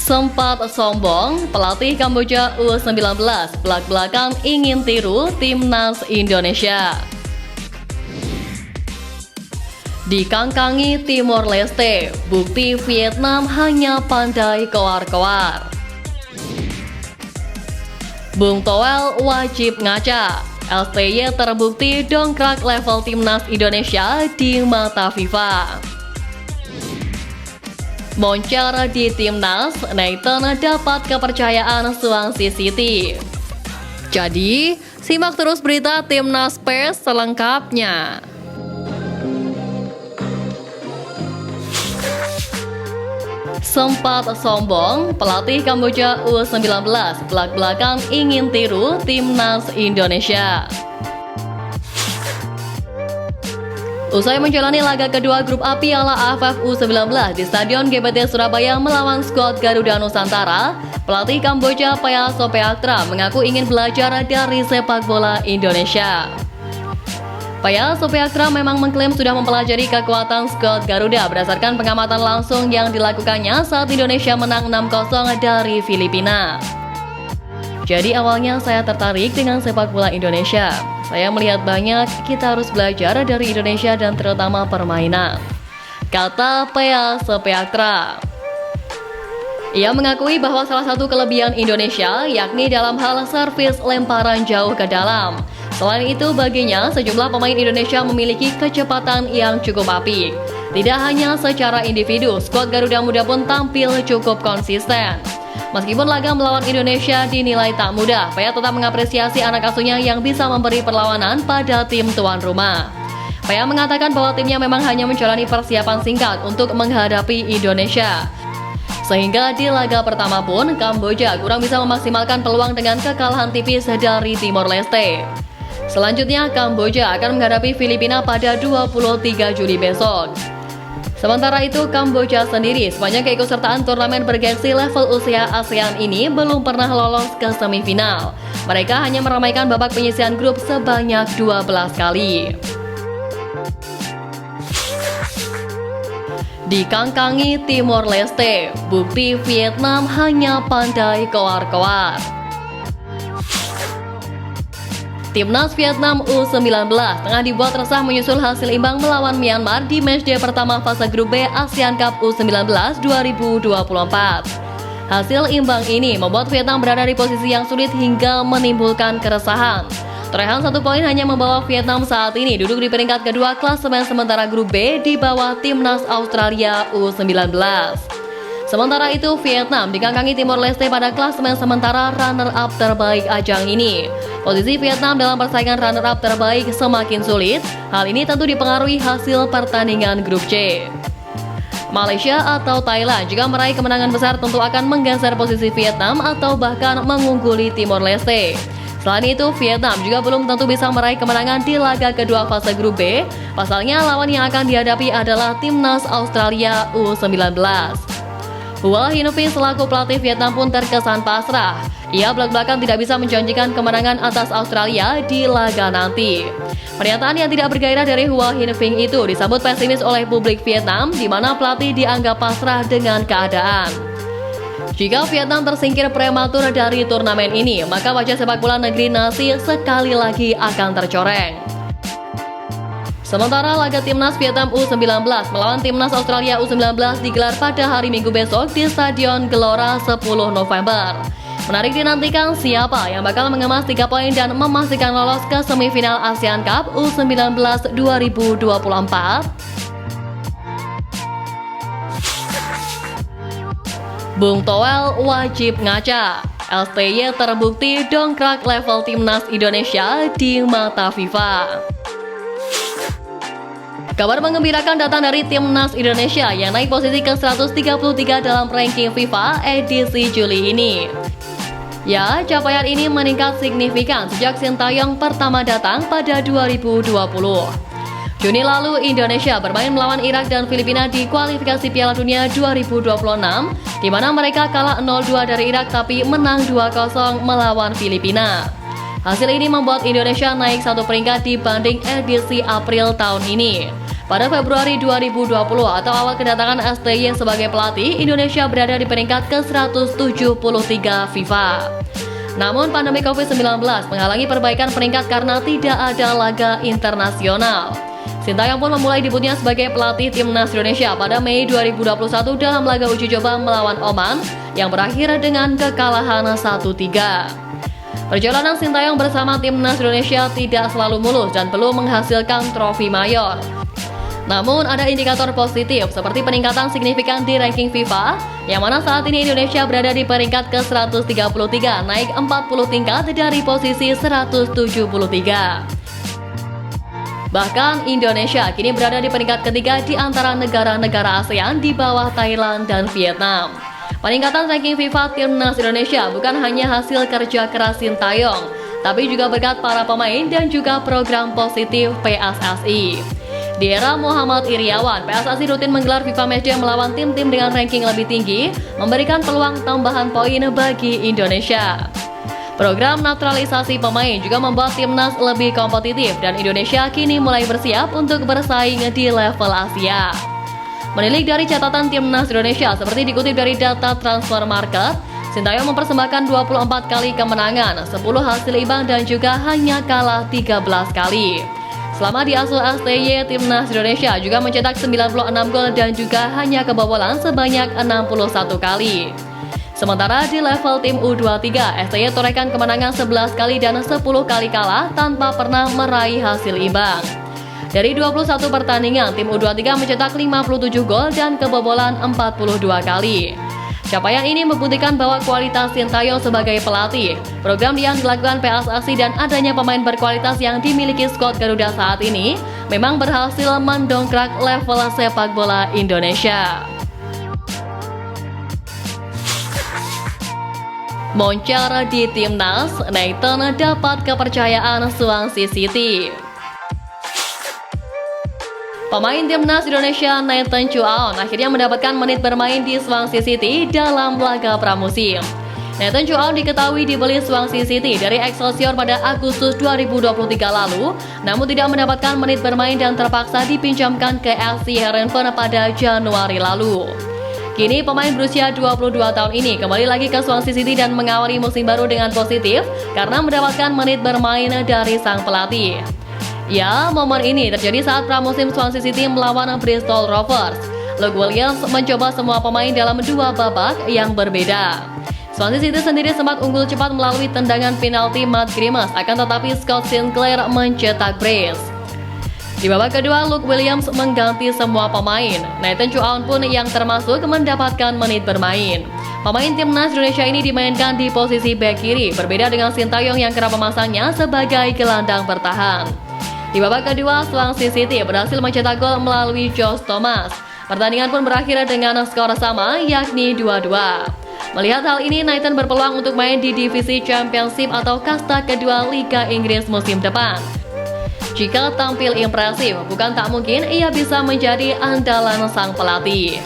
Sempat sombong, pelatih Kamboja U19 belak-belakan ingin tiru timnas Indonesia. Dikangkangi Timor Leste, bukti Vietnam hanya pandai koar-koar. Bung Toel wajib ngaca, LTY terbukti dongkrak level timnas Indonesia di mata FIFA. Moncer di timnas, Nathan dapat kepercayaan Swansea City. Jadi, simak terus berita timnas PES selengkapnya. Sempat sombong, pelatih Kamboja U19 belak-belakan ingin tiru timnas Indonesia. Usai menjalani laga kedua grup A Piala AFF U19 di Stadion GBT Surabaya melawan skuad Garuda Nusantara, pelatih Kamboja Phaya Sopheaktra mengaku ingin belajar dari sepak bola Indonesia. Phaya Sopheaktra memang mengklaim sudah mempelajari kekuatan skuad Garuda berdasarkan pengamatan langsung yang dilakukannya saat Indonesia menang 6-0 dari Filipina. Jadi awalnya saya tertarik dengan sepak bola Indonesia. Saya melihat banyak, kita harus belajar dari Indonesia dan terutama permainan, kata Phaya Sopheaktra. Ia mengakui bahwa salah satu kelebihan Indonesia yakni dalam hal servis lemparan jauh ke dalam. Selain itu baginya, sejumlah pemain Indonesia memiliki kecepatan yang cukup apik. Tidak hanya secara individu, skuad Garuda Muda pun tampil cukup konsisten. Meskipun laga melawan Indonesia dinilai tak mudah, Phaya tetap mengapresiasi anak asuhnya yang bisa memberi perlawanan pada tim tuan rumah. Phaya mengatakan bahwa timnya memang hanya menjalani persiapan singkat untuk menghadapi Indonesia. Sehingga di laga pertama pun, Kamboja kurang bisa memaksimalkan peluang dengan kekalahan tipis dari Timor Leste. Selanjutnya, Kamboja akan menghadapi Filipina pada 23 Juli besok. Sementara itu, Kamboja sendiri sepanjang keikutsertaan turnamen bergengsi level usia ASEAN ini belum pernah lolos ke semifinal. Mereka hanya meramaikan babak penyisihan grup sebanyak 12 kali. Dikangkangi Timor Leste, bukti Vietnam hanya pandai koar-koar. Timnas Vietnam U19 tengah dibuat resah menyusul hasil imbang melawan Myanmar di matchday pertama fase grup B ASEAN Cup U19 2024. Hasil imbang ini membuat Vietnam berada di posisi yang sulit hingga menimbulkan keresahan. Torehan 1 poin hanya membawa Vietnam saat ini duduk di peringkat kedua klasemen sementara grup B di bawah Timnas Australia U19. Sementara itu, Vietnam dikangkangi Timor Leste pada klasemen sementara runner-up terbaik ajang ini. Posisi Vietnam dalam persaingan runner-up terbaik semakin sulit. Hal ini tentu dipengaruhi hasil pertandingan grup C. Malaysia atau Thailand jika meraih kemenangan besar tentu akan menggeser posisi Vietnam atau bahkan mengungguli Timor Leste. Selain itu, Vietnam juga belum tentu bisa meraih kemenangan di laga kedua fase grup B. Pasalnya, lawan yang akan dihadapi adalah Timnas Australia U19. Hua Hin-Vin selaku pelatih Vietnam pun terkesan pasrah. Ia belak-belakan tidak bisa menjanjikan kemenangan atas Australia di laga nanti. Pernyataan yang tidak bergairah dari Hua Hin-Vin itu disambut pesimis oleh publik Vietnam, di mana pelatih dianggap pasrah dengan keadaan. Jika Vietnam tersingkir prematur dari turnamen ini, maka wajah sepak bola negeri nasi sekali lagi akan tercoreng. Sementara laga Timnas Vietnam U19 melawan Timnas Australia U19 digelar pada hari Minggu besok di Stadion Gelora 10 November. Menarik dinantikan siapa yang bakal mengemas 3 poin dan memastikan lolos ke semifinal ASEAN Cup U19 2024. Bung Toel wajib ngaca, LTY terbukti dongkrak level timnas Indonesia di mata FIFA. Kabar menggembirakan datang dari Timnas Indonesia yang naik posisi ke-133 dalam ranking FIFA edisi Juli ini. Ya, capaian ini meningkat signifikan sejak Sintayong pertama datang pada 2020. Juni lalu, Indonesia bermain melawan Irak dan Filipina di kualifikasi Piala Dunia 2026, di mana mereka kalah 0-2 dari Irak tapi menang 2-0 melawan Filipina. Hasil ini membuat Indonesia naik 1 peringkat dibanding edisi April tahun ini. Pada Februari 2020 atau awal kedatangan STY sebagai pelatih, Indonesia berada di peringkat ke-173 FIFA. Namun pandemi COVID-19 menghalangi perbaikan peringkat karena tidak ada laga internasional. Sintayong pun memulai debutnya sebagai pelatih timnas Indonesia pada Mei 2021 dalam laga uji coba melawan Oman yang berakhir dengan kekalahan 1-3. Perjalanan Sintayong bersama timnas Indonesia tidak selalu mulus dan belum menghasilkan trofi mayor. Namun ada indikator positif seperti peningkatan signifikan di ranking FIFA, yang mana saat ini Indonesia berada di peringkat ke-133, naik 40 tingkat dari posisi 173. Bahkan Indonesia kini berada di peringkat ketiga di antara negara-negara ASEAN di bawah Thailand dan Vietnam. Peningkatan ranking FIFA timnas Indonesia bukan hanya hasil kerja keras Sintayong, tapi juga berkat para pemain dan juga program positif PSSI. Di era Muhammad Iriawan, PSSI rutin menggelar FIFA Matchday melawan tim-tim dengan ranking lebih tinggi, memberikan peluang tambahan poin bagi Indonesia. Program naturalisasi pemain juga membuat timnas lebih kompetitif dan Indonesia kini mulai bersiap untuk bersaing di level Asia. Menilik dari catatan timnas Indonesia seperti dikutip dari data transfer market, Sintayong mempersembahkan 24 kali kemenangan, 10 hasil imbang dan juga hanya kalah 13 kali. Selama diasuh STY, timnas Indonesia juga mencetak 96 gol dan juga hanya kebobolan sebanyak 61 kali. Sementara di level tim U23, STY torehkan kemenangan 11 kali dan 10 kali kalah tanpa pernah meraih hasil imbang. Dari 21 pertandingan, tim U23 mencetak 57 gol dan kebobolan 42 kali. Capaian ini membuktikan bahwa kualitas Sintayong sebagai pelatih, program yang dilakukan PSSI dan adanya pemain berkualitas yang dimiliki skuad Garuda saat ini memang berhasil mendongkrak level sepak bola Indonesia. Moncer di timnas, Nathan dapat kepercayaan Swansea City. Pemain timnas Indonesia Nathan Chuaon akhirnya mendapatkan menit bermain di Swansea City dalam laga pramusim. Nathan Chuaon diketahui dibeli Swansea City dari Excelsior pada Agustus 2023 lalu, namun tidak mendapatkan menit bermain dan terpaksa dipinjamkan ke FC Heerenveen pada Januari lalu. Kini pemain berusia 22 tahun ini kembali lagi ke Swansea City dan mengawali musim baru dengan positif karena mendapatkan menit bermain dari sang pelatih. Ya, momen ini terjadi saat pramusim Swansea City melawan Bristol Rovers. Luke Williams mencoba semua pemain dalam dua babak yang berbeda. Swansea City sendiri sempat unggul cepat melalui tendangan penalti Matt Grimes, akan tetapi Scott Sinclair mencetak brace. Di babak kedua, Luke Williams mengganti semua pemain. Nathan Chuaon pun yang termasuk mendapatkan menit bermain. Pemain timnas Indonesia ini dimainkan di posisi bek kiri, berbeda dengan Sintayong yang kerap memasangnya sebagai gelandang bertahan. Di babak kedua, Swansea City berhasil mencetak gol melalui Josh Thomas. Pertandingan pun berakhir dengan skor sama, yakni 2-2. Melihat hal ini, Nathan berpeluang untuk main di divisi Championship atau kasta kedua Liga Inggris musim depan. Jika tampil impresif, bukan tak mungkin ia bisa menjadi andalan sang pelatih.